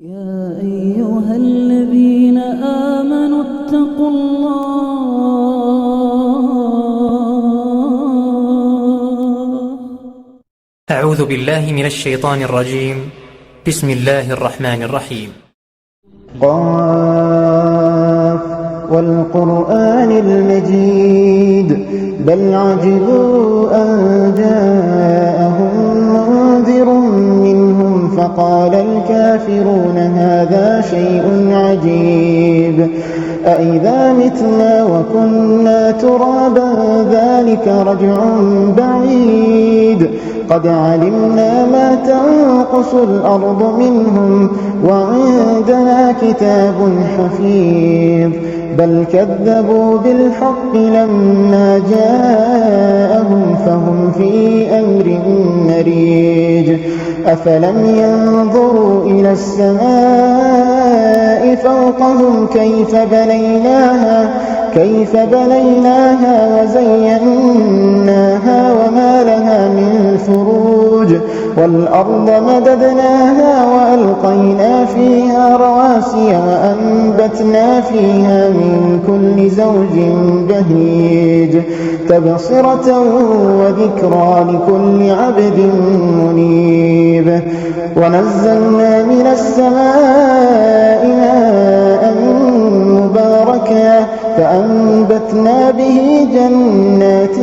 يا أيها الذين آمنوا اتقوا الله. أعوذ بالله من الشيطان الرجيم. بسم الله الرحمن الرحيم. قاف والقرآن المجيد بل عجبوا أن جاءهم منذر منهم فقال الكافرون هذا شيء عجيب أإذا متنا وكنا ترابا ذلك رجع بعيد قد علمنا ما تنقص الأرض منهم وعندنا كتاب حفيظ بل كذبوا بالحق لما جاءهم فهم في أمر مريج أفلم ينظروا إلى السماء فوقهم كيف بنيناها وزيناها وما لها من فروج والأرض مددناها وألقينا فيها رواسي وأنبتنا فيها من كل زوج بهيج تبصرة وذكرى لكل عبد منيب ونزلنا من السماء ماء مباركا فأنبتنا به جنات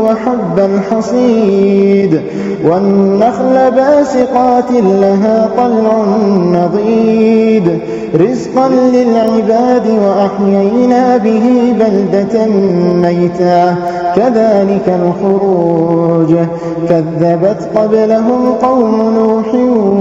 وحب الحصيد والنخل باسقات لها طلع نضيد رزقا للعباد وأحيينا به بلدة ميتا كذلك الخروج كذبت قبلهم قوم نوح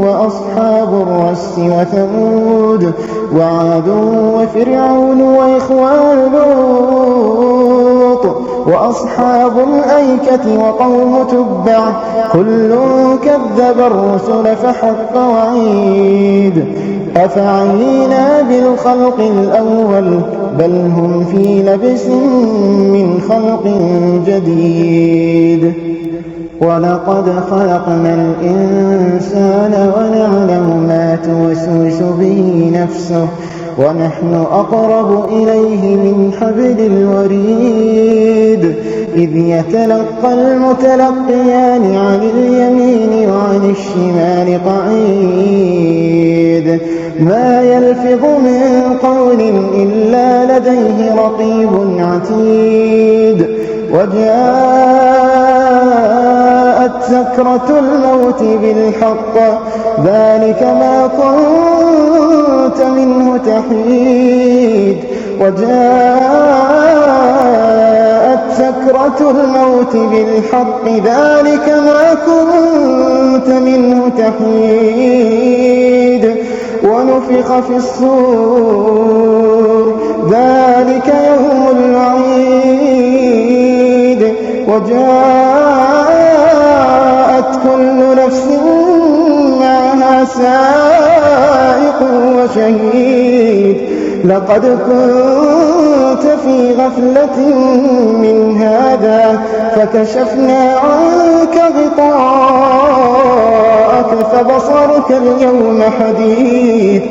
وأصحاب الرس وثمود وعاد وفرعون وإخوان لوط وأصحاب الأيكة وقوم تبع كل كذب الرسل فحق وعيد أفعينا بالخلق الأول بل هم في لبس من خلق جديد ولقد خلقنا الإنسان ونعلم ما توسوس به نفسه ونحن أقرب إليه من حبل الوريد إذ يتلقى المتلقيان عن اليمين وعن الشمال قعيد ما يلفظ من قول إلا لديه رقيب عتيد وجاءت سكرة الموت بالحق ذلك ما كنت منه تحيد وجاءت سكرة الموت بالحق ذلك ما كنت منه تحيد ونفخ في الصور ذلك يوم الوعيد وجاءت كل نفس معها سائق وشهيد لقد كنت في غفلة من هذا فكشفنا عنك غطاءك فبصرك اليوم حديد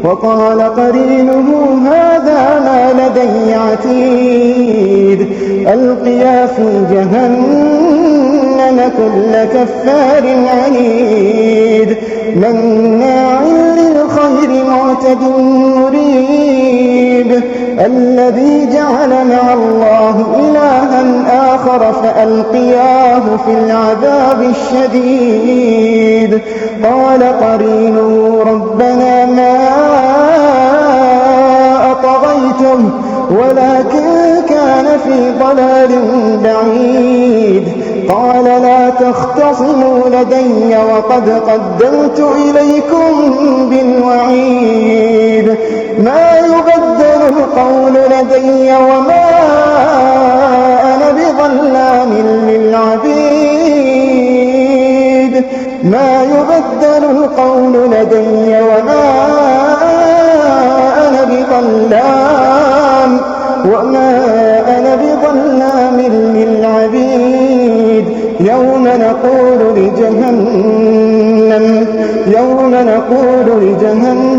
وقال قرينه هذا ما لدي عتيد ألقيا في جهنم كل كفار عنيد مناع للخير معتد مريب الذي جعل مع الله إلها آخر فألقياه في العذاب الشديد قال قرينه ربنا ما أطغيته ولكن كان في ضلال بعيد قال لا تختصموا لدي وقد قدمت إليكم بالوعيد ما يبدل القول لدي وما أنا بظلام للعبيد ما يبدل القول لدي وما أنا بظلام للعبيد يوم نقول لجهنم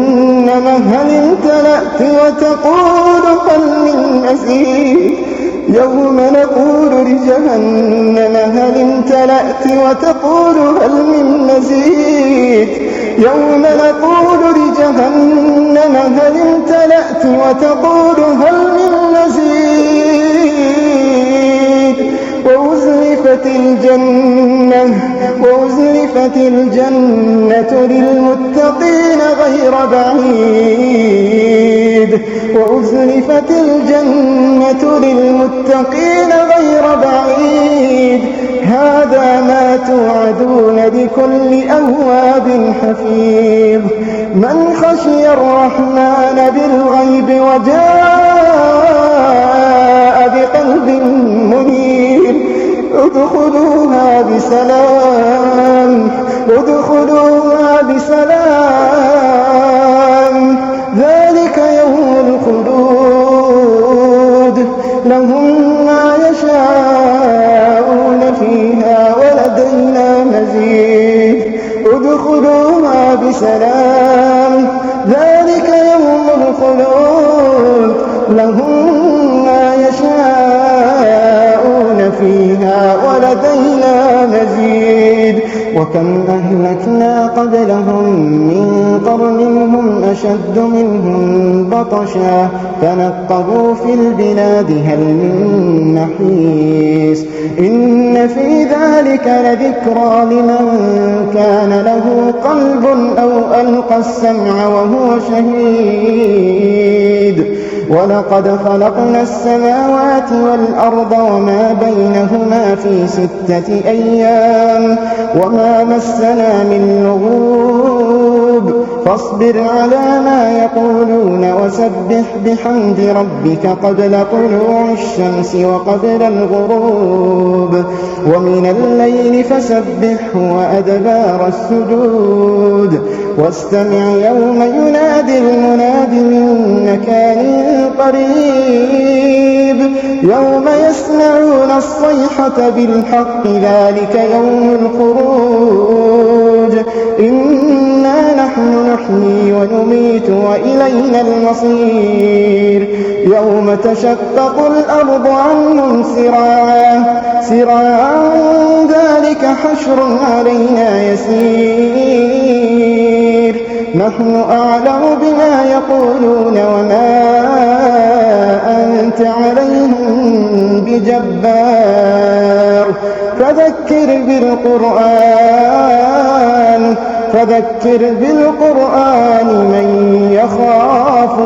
جهنم هل امتلأت وتقول هل من مزيد يوم نقول لجهنم هل امتلأت وتقول هل من مزيد يوم نقول لجهنم هل امتلأت وتقول هل من مزيد وأزلفت الجنة للمتقين غير بعيد وأزلفت الجنة للمتقين غير بعيد هذا ما توعدون لكل أواب حفيظ من خشي الرحمن بالغيب وجاء بقلب منيب ادخلوها بسلام ذلك يوم الخلود لهم ما يشاءون فيها ولدينا مزيد ادخلوها بسلام ذلك يوم الخلود لهم ما يشاءون فيها ولدينا مزيد وكم أهلكنا قبلهم من قرن هم أشد منهم بطشا فنقبوا في البلاد هل من محيص إن في ذلك لذكرى لمن كان له قلب أو ألقى السمع وهو شهيد ولقد خلقنا السماوات والأرض وما بينهما في 6 أيام وما مسنا من لغوب فاصبر على ما يقولون وسبح بحمد ربك قبل طلوع الشمس وقبل الغروب ومن الليل فسبحه وأدبار السجود واستمع يوم ينادي المناد من مكان قريب يوم يسمعون الصيحة بالحق ذلك يوم الخروج إنا نحن نحيي ونميت وإلينا المصير يوم تشقق الأرض عنهم سراعا ذلك حشر علينا يسير نحن أعلم بما يقولون وما أنت عليهم بجبار فذكر بالقرآن من يخاف